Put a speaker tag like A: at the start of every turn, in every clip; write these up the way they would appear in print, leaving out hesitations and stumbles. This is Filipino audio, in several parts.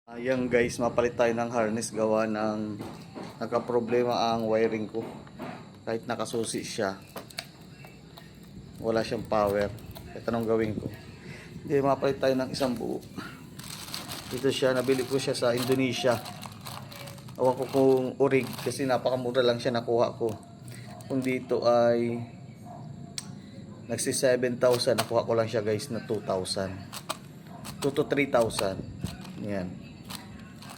A: Ayan guys, mapalit tayo ng harness gawa ng nagka-problema ang wiring ko. Kahit nakasusi siya, wala siyang power. Kahit anong gawin ko. Hindi, mapalit tayo ng isang buo. Ito siya, nabili ko siya sa Indonesia. Awan ko kung orig kasi napakamura lang siya nakuha ko. Kung dito ay nagsi 7,000, nakuha ko lang siya guys na 2,000. 2 to 3,000. Yan.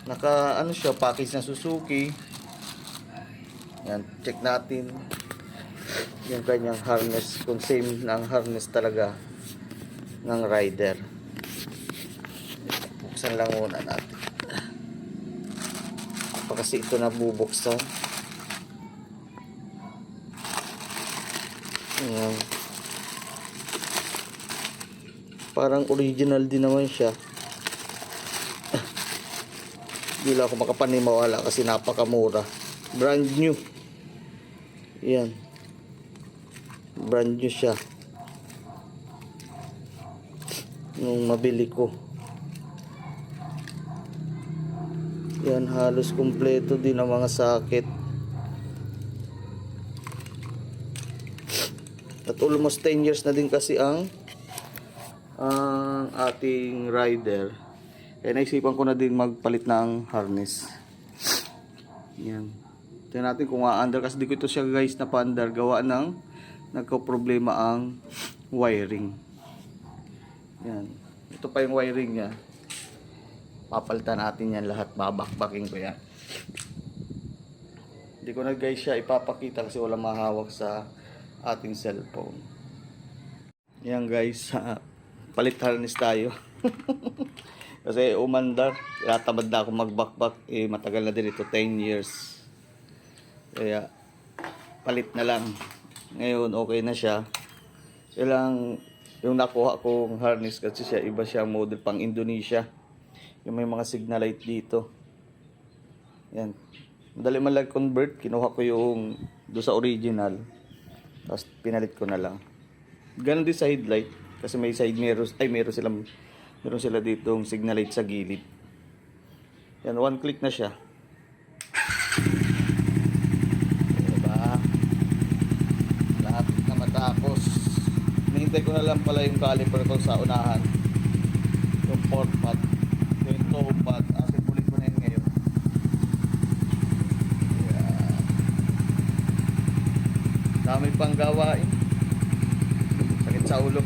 A: Naka ano siya, package na Suzuki. Yan, check natin yung kanyang harness, kung same ng harness talaga ng rider. Buksan lang muna natin. Pa kasi ito nabubuksan. Yan. Parang original din naman siya. Hindi lang ako makapanimawala kasi napakamura. Brand new. Yan. Brand new siya. Nung mabili ko. Yan, halos kumpleto din ang mga socket. At almost 10 years na din kasi ang ating rider. Kaya naisipan ko na din magpalit ng harness. Yan. Tingnan natin kung under, kasi di ko ito siya guys na pa-under. Gawa ng nagka-problema ang wiring. Yan. Ito pa yung wiring niya. Papalitan natin yan lahat. Babakbaking ko yan. Hindi ko na guys siya ipapakita kasi wala mahawak sa ating cellphone. Yan guys. Palit harness tayo. Kasi umandar, tinatamad na ako magbakbak, matagal na din ito, 10 years. Kaya palit na lang. Ngayon okay na siya. Yung nakuha kong harness kasi siya, iba siya model pang Indonesia. Yung may mga signal light dito. Yan. Madali man lang convert, kinuha ko yung do sa original. Tapos pinalit ko na lang. Ganon din sa headlight kasi may side mirrors, meron sila ditong signal light sa gilid. Yan, one click na siya. Diba? Lahat na matapos. Hinihintay ko na lang pala yung caliper ko sa unahan. Yung port pad. Yung toe pad. Assemble ko na yun ngayon. Yan. Dami pang gawain. Sakit sa ulo.